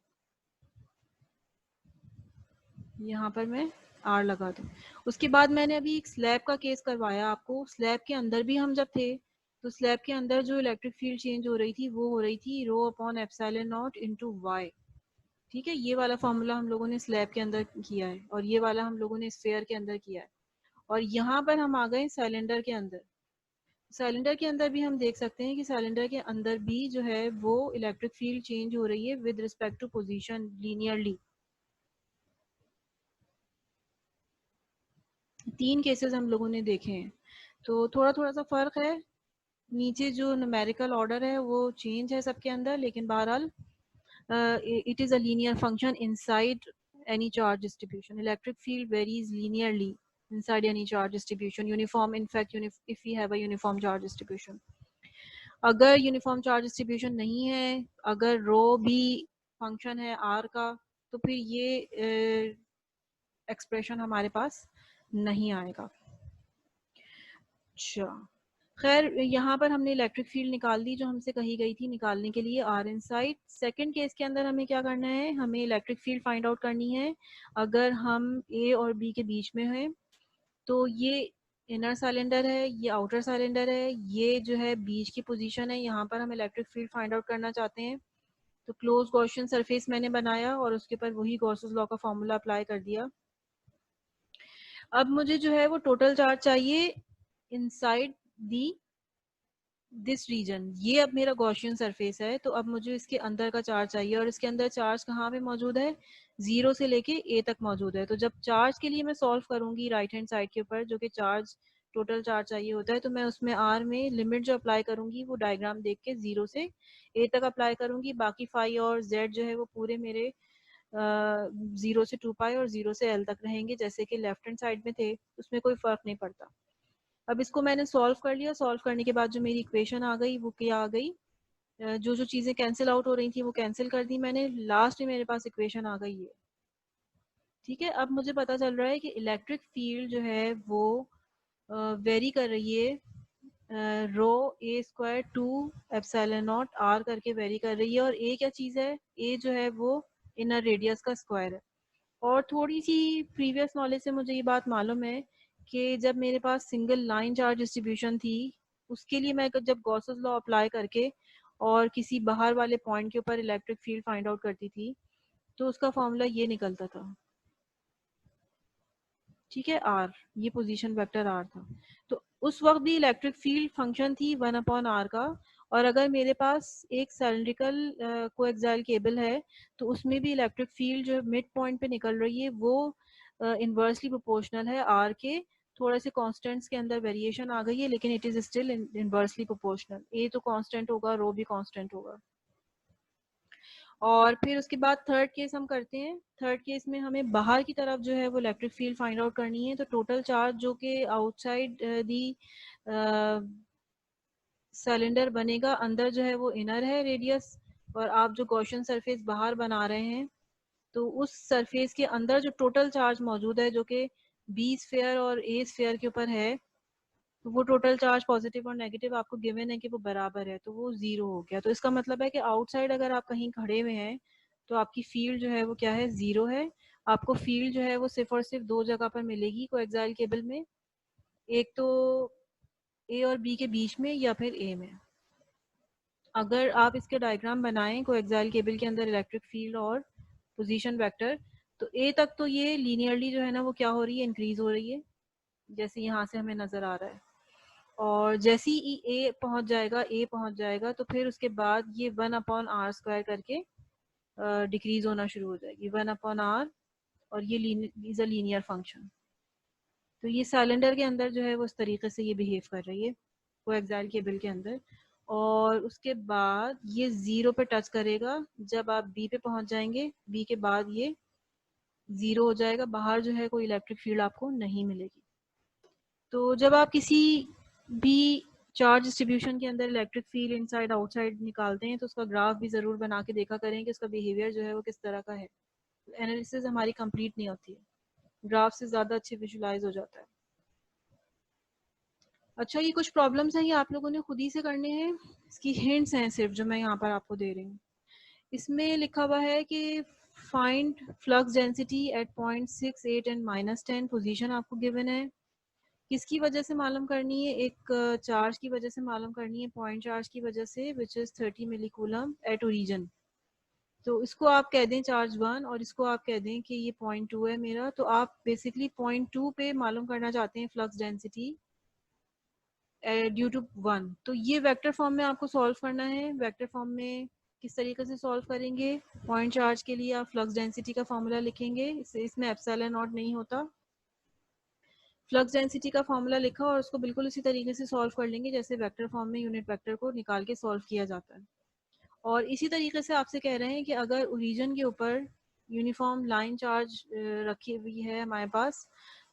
यहाँ पर मैं आर लगा दूँ। उसके बाद मैंने अभी एक स्लैब का केस करवाया आपको। स्लैब के अंदर भी हम जब थे तो स्लैब के अंदर जो इलेक्ट्रिक फील्ड चेंज हो रही थी वो हो रही थी rho upon epsilon naught into y, ठीक है। ये वाला फॉर्मूला हम लोगों ने स्लैब के अंदर किया है और ये वाला हम लोगों ने स्फेयर के अंदर किया है। और यहाँ पर हम आ गए सिलेंडर के अंदर। सिलेंडर के अंदर भी हम देख सकते हैं कि सिलेंडर के अंदर भी जो है वो इलेक्ट्रिक फील्ड चेंज हो रही है with respect to position linearly. 3 cases हम लोगों ने देखे हैं, तो थोड़ा थोड़ा सा फर्क है। नीचे जो न्यूमेरिकल ऑर्डर है वो चेंज है सबके अंदर, लेकिन बहरहाल it is a linear function inside any charge distribution. Electric field varies linearly inside any charge distribution. Uniform, in fact, if we have a uniform charge distribution. अगर यूनिफॉर्म चार्ज डिस्ट्रीब्यूशन नहीं है, अगर रो भी फंक्शन है आर का, तो फिर ये एक्सप्रेशन हमारे पास नहीं आएगा। अच्छा, खैर यहाँ पर हमने इलेक्ट्रिक फील्ड निकाल दी जो हमसे कही गई थी निकालने के लिए, आर इनसाइड। सेकंड केस के अंदर हमें क्या करना है, हमें इलेक्ट्रिक फील्ड फाइंड आउट करनी है अगर हम ए और बी के बीच में हैं। तो ये इनर सिलेंडर है, ये आउटर सिलेंडर है, ये जो है बीच की पोजीशन है, यहाँ पर हम इलेक्ट्रिक फील्ड फाइंड आउट करना चाहते हैं। तो क्लोज गॉसियन सरफेस मैंने बनाया और उसके ऊपर वही गॉसेस लॉ का फॉर्मूला अप्लाई कर दिया। अब मुझे जो है वो टोटल चार्ज चाहिए इनसाइड दी दिस रीजन। ये अब मेरा गॉसियन सरफेस है, तो अब मुझे इसके अंदर का चार्ज चाहिए, और इसके अंदर चार्ज कहाँ पे मौजूद है, 0 से लेके ए तक मौजूद है। तो जब चार्ज के लिए मैं सॉल्व करूंगी राइट हैंड साइड के ऊपर, जो कि चार्ज टोटल चार्ज चाहिए होता है, तो मैं उसमें आर में लिमिट जो अप्लाई करूंगी वो डायग्राम देख के 0 से ए तक अप्लाई करूंगी। बाकी फाई और जेड जो है वो पूरे मेरे 0 से 2 पाई और 0 से एल तक रहेंगे, जैसे कि लेफ्ट हैंड साइड में थे, उसमें कोई फर्क नहीं पड़ता। अब इसको मैंने सॉल्व कर लिया। सॉल्व करने के बाद जो मेरी इक्वेशन आ गई वो क्या आ गई, जो जो चीज़ें कैंसिल आउट हो रही थी वो कैंसिल कर दी मैंने, लास्ट में मेरे पास इक्वेशन आ गई है। ठीक है, अब मुझे पता चल रहा है कि इलेक्ट्रिक फील्ड जो है वो वेरी कर रही है rho a square two epsilon naught r करके वेरी कर रही है। और ए क्या चीज़ है, ए जो है वो इनर रेडियस का स्क्वायर है। और थोड़ी सी प्रीवियस नॉलेज से मुझे ये बात मालूम है कि जब मेरे पास सिंगल लाइन चार्ज डिस्ट्रीब्यूशन थी, उसके लिए मैं जब गॉसेस लॉ अप्लाई करके और किसी बाहर वाले पॉइंट के ऊपर इलेक्ट्रिक फील्ड फाइंड आउट करती थी, तो उसका फॉर्मूला ये निकलता था। ठीक है, आर, ये पोजीशन वेक्टर आर था। तो उस वक्त भी इलेक्ट्रिक फील्ड फंक्शन थी 1/r का। और अगर मेरे पास एक सिलिंड्रिकल कोएक्सियल केबल है, तो उसमें भी इलेक्ट्रिक फील्ड जो मिड पॉइंट पे निकल रही है वो इन्वर्सली प्रोपोर्शनल है आर के। थोड़े से कांस्टेंट्स के अंदर वेरिएशन आ गई है, लेकिन it is still inversely proportional. A तो कांस्टेंट होगा, रो भी कांस्टेंट होगा। और फिर उसके बाद थर्ड केस हम करते हैं। थर्ड केस में हमें बाहर की तरफ जो है वो इलेक्ट्रिक फील्ड फाइंड आउट करनी है। तो टोटल चार्ज जो कि आउटसाइड दी सिलेंडर बनेगा, अंदर जो है वो इनर है रेडियस, और आप जो गॉसियन सरफेस बाहर बना रहे हैं, तो उस सरफेस के अंदर जो टोटल चार्ज मौजूद है, जो कि बी स्फेयर और ए स्फेयर के ऊपर है, तो वो टोटल चार्ज पॉजिटिव और नेगेटिव आपको गिवन है कि वो बराबर है, तो वो 0 हो गया। तो इसका मतलब है कि आउटसाइड अगर आप कहीं खड़े हुए हैं, तो आपकी फील्ड जो है वो क्या है, 0 है। आपको फील्ड जो है वो सिर्फ और सिर्फ दो जगह पर मिलेगी कोएक्सियल केबल में, एक तो ए और बी के बीच में, या फिर ए में। अगर आप इसके डायग्राम बनाएं कोएक्सियल केबल के अंदर इलेक्ट्रिक फील्ड और पोजीशन वेक्टर, तो ए तक तो ये लीनियरली जो है ना वो क्या हो रही है, इंक्रीज हो रही है, जैसे यहाँ से हमें नजर आ रहा है। और जैसे ही ए पहुंच जाएगा, तो फिर उसके बाद ये 1/r स्क्वायर करके डिक्रीज होना शुरू हो जाएगी, 1/r। और ये इज अ लीनियर फंक्शन। तो ये सिलेंडर के अंदर जो है वो इस तरीके से ये बिहेव कर रही है कोएक्सियल केबल के अंदर। और उसके बाद ये 0 पे टच करेगा, जब आप बी पे पहुंच जाएंगे, बी के बाद ये 0 हो जाएगा, बाहर जो है कोई इलेक्ट्रिक फील्ड आपको नहीं मिलेगी। तो जब आप किसी भी चार्ज डिस्ट्रीब्यूशन के अंदर इलेक्ट्रिक फील्ड इनसाइड आउटसाइड निकालते हैं, तो उसका ग्राफ भी ज़रूर बना के देखा करें कि उसका बिहेवियर जो है वो किस तरह का है। एनालिसिस हमारी कंप्लीट नहीं होती है, ग्राफ से ज़्यादा अच्छे विजुलाइज हो जाता है। अच्छा, ये कुछ प्रॉब्लम्स हैं, ये आप लोगों ने खुद ही से करने हैं। इसकी हिंट्स हैं सिर्फ जो मैं यहाँ पर आपको दे रही हूँ। इसमें लिखा हुआ है कि find flux density at point 6, 8 and -10। Position आपको गिवन है, किसकी वजह से मालूम करनी है, एक चार्ज की वजह से मालूम करनी है, पॉइंट चार्ज की वजह से, which is 30 millicoulomb at origin. तो इसको आप कह दें चार्ज 1, और इसको आप कह दें कि ये पॉइंट 2 है मेरा। तो आप बेसिकली पॉइंट 2 पे मालूम करना चाहते हैं फ्लक्स डेंसिटी ड्यू टू 1। तो ये वेक्टर फॉर्म में आपको सॉल्व करना है। वेक्टर फॉर्म में किस तरीके से सॉल्व करेंगे, पॉइंट चार्ज के लिए आप फ्लक्स डेंसिटी का फॉर्मूला लिखेंगे, इसमें एप्सिलॉन नॉट नहीं होता। फ्लक्स डेंसिटी का फॉर्मूला लिखा और उसको बिल्कुल इसी तरीके से सॉल्व कर लेंगे जैसे वेक्टर फॉर्म में यूनिट वेक्टर को निकाल के सॉल्व किया जाता है। और इसी तरीके से आपसे कह रहे हैं कि अगर ओरिजिन के ऊपर यूनिफॉर्म लाइन चार्ज रखी हुई है हमारे पास,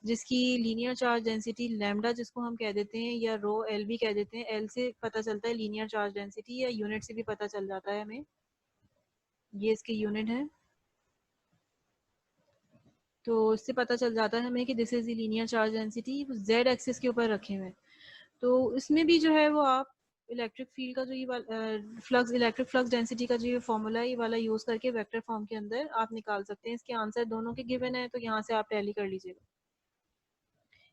जिसकी लीनियर चार्ज डेंसिटी लैम्डा जिसको हम कह देते हैं, या रो एल भी कह देते हैं, एल से पता चलता है लीनियर चार्ज डेंसिटी, या यूनिट से भी पता चल जाता है हमें, ये इसके यूनिट है। तो इससे पता चल जाता है हमें कि this is the linear charge density, Z axis के ऊपर रखे हुए हैं। तो इसमें भी जो है वो आप इलेक्ट्रिक फील्ड का जो ये फ्लक्स इलेक्ट्रिक फ्लक्स डेंसिटी का जो ये फॉर्मूला है, ये वाला यूज करके वेक्टर फॉर्म के अंदर आप निकाल सकते हैं। इसके आंसर दोनों के गिवन है, तो यहाँ से आप टैली कर लीजिएगा।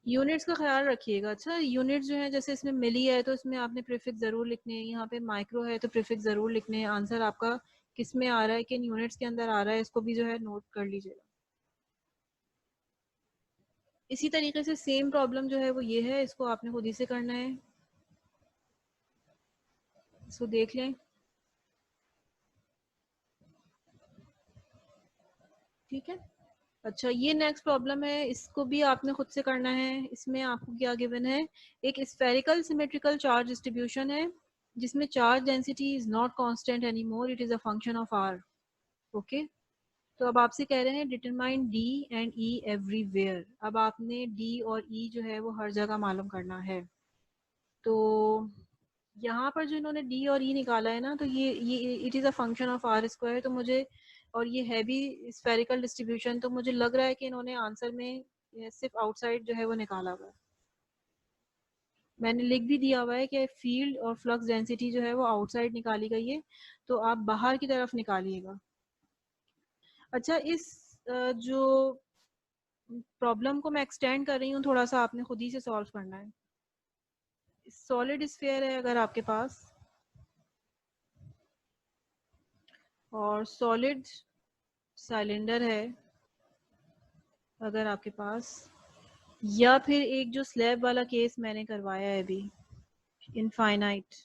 यूनिट्स का ख्याल रखिएगा। अच्छा, यूनिट जो है जैसे इसमें मिली है तो इसमें आपने प्रीफिक्स जरूर लिखने हैं, यहाँ पे माइक्रो है तो प्रीफिक्स जरूर लिखने हैं। आंसर आपका किस में आ रहा है, किन यूनिट्स के अंदर आ रहा है, इसको भी जो है नोट कर लीजिएगा। इसी तरीके से सेम प्रॉब्लम जो है वो ये है, इसको आपने खुद ही से करना है, इसको देख लें। ठीक है, अच्छा ये नेक्स्ट प्रॉब्लम है, इसको भी आपने खुद से करना है। इसमें आपको क्या गिवन है, एक स्फेरिकल सिमेट्रिकल चार्ज डिस्ट्रीब्यूशन है जिसमें charge density is not constant any more, it is a function of r. Okay, तो अब आपसे कह रहे हैं determine d and e everywhere. अब आपने डी और ई जो है वो हर जगह मालूम करना है। तो यहाँ पर जो इन्होंने डी और ई निकाला है ना, तो ये it is a function of r square, तो मुझे, और ये है भी स्फेरिकल डिस्ट्रीब्यूशन, तो मुझे लग रहा है कि इन्होंने आंसर में ये सिर्फ आउटसाइड जो है वो निकाला हुआ है। मैंने लिख भी दिया हुआ है कि फील्ड और फ्लक्स डेंसिटी जो है वो आउटसाइड निकाली गई है, तो आप बाहर की तरफ निकालिएगा। अच्छा, इस जो प्रॉब्लम को मैं एक्सटेंड कर रही हूँ थोड़ा सा, आपने खुद ही से सॉल्व करना है। सॉलिड स्फीयर है अगर आपके पास, और सॉलिड सिलेंडर है अगर आपके पास, या फिर एक जो स्लैब वाला केस मैंने करवाया है अभी, infinite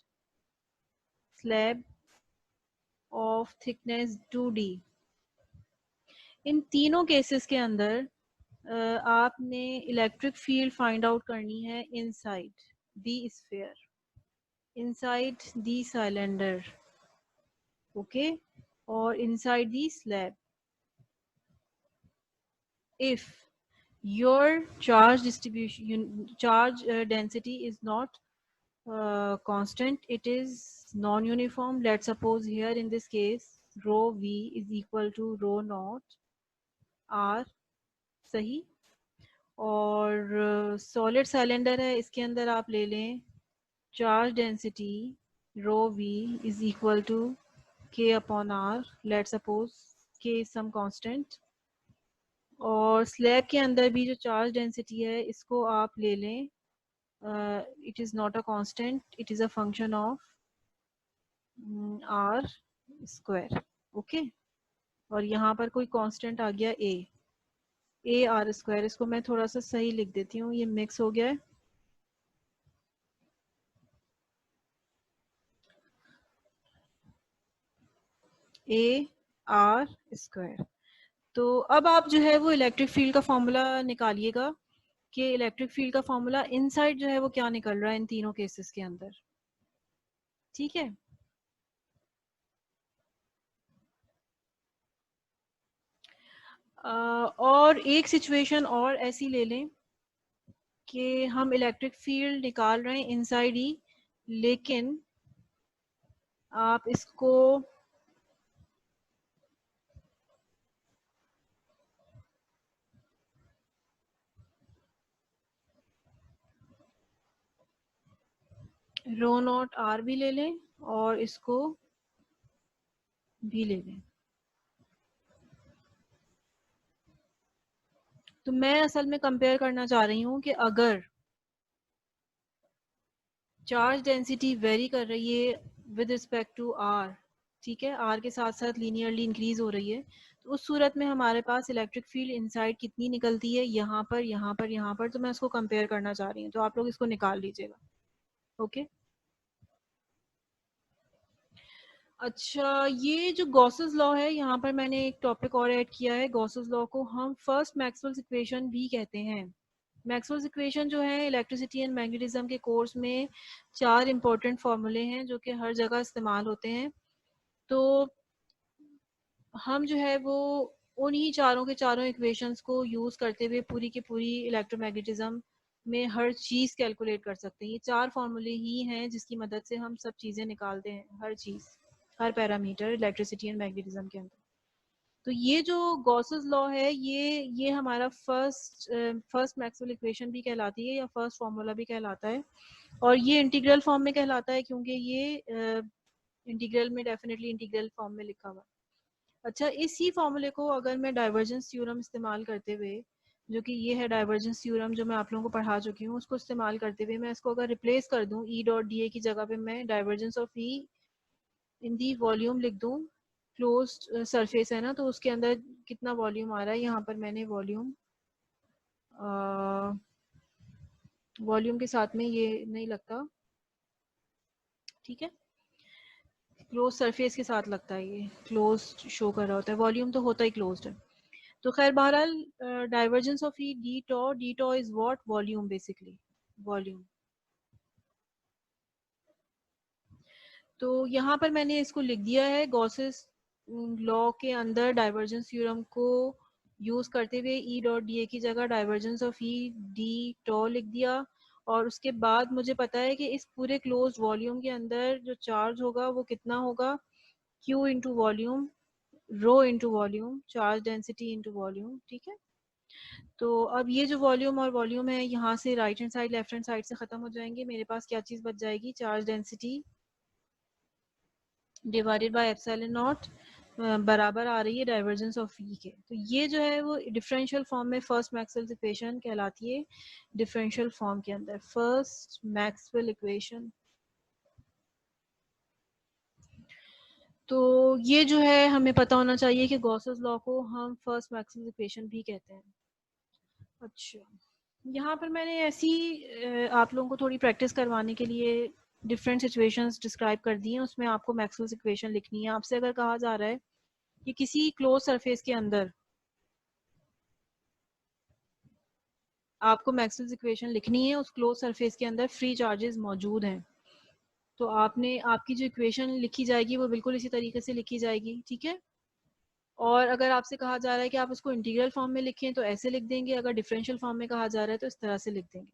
slab of thickness 2d, इन तीनों केसेस के अंदर आपने इलेक्ट्रिक फील्ड फाइंड आउट करनी है inside the sphere, inside the cylinder, okay, और inside the slab. if your charge distribution, charge density is not constant, it is non-uniform. Let's suppose here in this case rho v is equal to rho naught r, सही। और सॉलिड सिलेंडर है, इसके अंदर आप ले लें charge density rho v is equal to k upon r, let's suppose k is some constant. और स्लैब के अंदर भी जो चार्ज डेंसिटी है इसको आप ले लें, it is not a constant, it is a function of r square, okay. और यहाँ पर कोई कांस्टेंट आ गया ए आर स्क्वायर, इसको मैं थोड़ा सा सही लिख देती हूँ, ये मिक्स हो गया है। A R square. तो अब आप जो है वो इलेक्ट्रिक फील्ड का फॉर्मूला निकालिएगा कि इलेक्ट्रिक फील्ड का फॉर्मूला इनसाइड जो है वो क्या निकल रहा है इन तीनों केसेस के अंदर। ठीक है, और एक सिचुएशन और ऐसी ले लें कि हम इलेक्ट्रिक फील्ड निकाल रहे हैं इनसाइड ही, लेकिन आप इसको रो नॉट आर भी ले लें और इसको भी ले लें। तो मैं असल में कंपेयर करना चाह रही हूँ कि अगर चार्ज डेंसिटी वेरी कर रही है विद रिस्पेक्ट टू आर, ठीक है, आर के साथ साथ लीनियरली इंक्रीज हो रही है, तो उस सूरत में हमारे पास इलेक्ट्रिक फील्ड इनसाइड कितनी निकलती है, यहाँ पर, यहाँ पर, यहाँ पर। तो मैं इसको कंपेयर करना चाह रही हूँ, तो आप लोग इसको निकाल लीजिएगा। ओके, अच्छा, ये जो गॉसेस लॉ है, यहाँ पर मैंने एक टॉपिक और ऐड किया है। गॉसेस लॉ को हम फर्स्ट मैक्सवेल्स इक्वेशन भी कहते हैं। मैक्सवेल्स इक्वेशन जो है इलेक्ट्रिसिटी एंड मैग्नेटिज्म के कोर्स में 4 इंपॉर्टेंट फार्मूले हैं जो कि हर जगह इस्तेमाल होते हैं। तो हम जो है वो उन्हीं चारों के चारों इक्वेशंस को यूज़ करते हुए पूरी की पूरी इलेक्ट्रोमैग्नेटिज्म में हर चीज़ कैलकुलेट कर सकते हैं। ये 4 फार्मूले ही हैं जिसकी मदद से हम सब चीज़ें निकालते हैं, हर चीज़, हर पैरामीटर इलेक्ट्रिसिटी एंड मैग्नेटिज्म के अंदर। तो ये जो गॉसेस लॉ है, ये हमारा फर्स्ट मैक्सवेल इक्वेशन भी कहलाती है या फर्स्ट फार्मूला भी कहलाता है। और ये इंटीग्रल फॉर्म में कहलाता है क्योंकि ये इंटीग्रल में, डेफिनेटली इंटीग्रल फॉर्म में लिखा हुआ है। अच्छा, इसी फॉर्मूले को अगर मैं डाइवर्जेंस थ्योरम इस्तेमाल करते हुए, जो कि ये है डाइवर्जेंस थ्योरम जो मैं आप लोगों को पढ़ा चुकी हूँ, उसको इस्तेमाल करते हुए मैं इसको अगर रिप्लेस कर दूँ ई डॉट डी ए की जगह पे मैं divergence of E in the volume लिख दूँ। क्लोज्ड सरफेस है ना, तो उसके अंदर कितना वॉल्यूम आ रहा है, यहाँ पर मैंने वॉल्यूम वॉल्यूम के साथ में ये नहीं लगता, ठीक है, क्लोज सरफेस के साथ लगता है, ये क्लोज शो कर रहा होता है, वॉल्यूम तो होता ही क्लोज्ड है। तो खैर बहरहाल divergence of E D toe is what, volume basically, volume. तो यहाँ पर मैंने इसको लिख दिया है, गॉसेस लॉ के अंदर डाइवर्जेंस थ्योरम को यूज करते हुए ई डॉट डी ए की जगह डाइवर्जेंस ऑफ ई डी टॉ लिख दिया। और उसके बाद मुझे पता है कि इस पूरे क्लोज वॉल्यूम के अंदर जो चार्ज होगा वो कितना होगा, Q into volume, rho into volume, charge density into volume, ठीक है। तो अब ये जो वॉल्यूम और वॉल्यूम है यहाँ से right hand side left hand side से खत्म हो जाएंगे, मेरे पास क्या चीज बच जाएगी, charge density divided bye epsilon not बराबर आ रही है डाइवर्जेंस ऑफ ई के। तो ये जो है वो डिफरेंशियल फॉर्म में फर्स्ट मैक्सवेल इक्वेशन कहलाती है, डिफरेंशियल फॉर्म के अंदर फर्स्ट मैक्सवेल इक्वेशन। तो ये जो है हमें पता होना चाहिए कि गॉसेस लॉ को हम फर्स्ट मैक्सवेल इक्वेशन भी कहते हैं। अच्छा, यहाँ पर मैंने ऐसी आप लोगों को थोड़ी प्रैक्टिस करवाने के लिए डिफरेंट सिचुएशंस डिस्क्राइब कर दी हैं, उसमें आपको मैक्सवेल इक्वेशन लिखनी है। आपसे अगर कहा जा रहा है कि किसी क्लोज सरफेस के अंदर आपको मैक्सवेल इक्वेशन लिखनी है, उस क्लोज सरफेस के अंदर फ्री चार्जेस मौजूद हैं, तो आपने आपकी जो इक्वेशन लिखी जाएगी वो बिल्कुल इसी तरीके से लिखी जाएगी, ठीक है। और अगर आपसे कहा जा रहा है कि आप उसको इंटीग्रल फॉर्म में लिखें तो ऐसे लिख देंगे, अगर डिफरेंशियल फॉर्म में कहा जा रहा है तो इस तरह से लिख देंगे।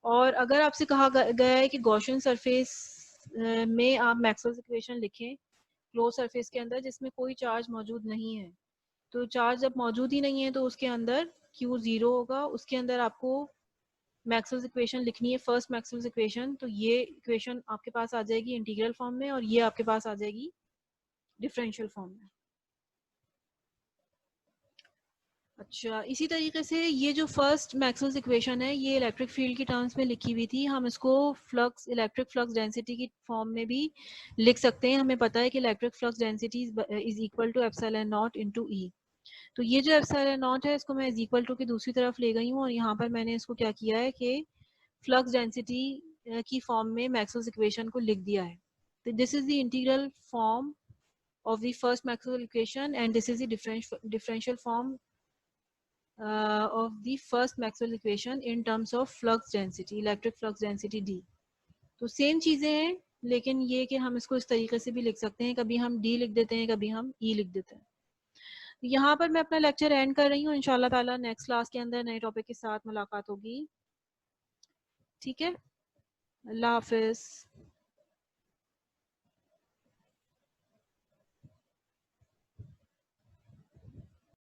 और अगर आपसे कहा गया है कि गॉसियन सरफेस में आप मैक्सवेल इक्वेशन लिखें क्लोज सरफेस के अंदर जिसमें कोई चार्ज मौजूद नहीं है, तो चार्ज जब मौजूद ही नहीं है तो उसके अंदर Q जीरो होगा, उसके अंदर आपको मैक्सवेल इक्वेशन लिखनी है फर्स्ट मैक्सवेल इक्वेशन। तो ये इक्वेशन आपके पास आ जाएगी इंटीग्रल फॉर्म में और ये आपके पास आ जाएगी डिफरेंशियल फॉर्म में। अच्छा, इसी तरीके से ये जो फर्स्ट मैक्सवेल इक्वेशन है ये इलेक्ट्रिक फील्ड की टर्म्स में लिखी हुई थी, हम इसको फ्लक्स इलेक्ट्रिक फ्लक्स डेंसिटी की फॉर्म में भी लिख सकते हैं। हमें पता है कि electric flux density is equal to epsilon naught into E. तो ये जो एप्सिलॉन नॉट है इसको मैं इज इक्वल टू की दूसरी तरफ ले गई हूँ और यहाँ पर मैंने इसको क्या किया है कि फ्लक्स डेंसिटी की फॉर्म में मैक्सवेल इक्वेशन को लिख दिया है। तो this is the integral form of the first Maxwell equation and this is the differential form of the first Maxwell equation in terms of flux density, electric flux density D। तो सेम चीजें हैं लेकिन ये कि हम इसको इस तरीके से भी लिख सकते हैं, कभी हम D लिख देते हैं, कभी हम E लिख देते हैं। यहाँ पर मैं अपना लेक्चर एंड कर रही हूँ, इंशाल्लाह ताला नेक्स्ट क्लास के अंदर नए टॉपिक के साथ मुलाकात होगी, ठीक है। अल्लाह हाफिज।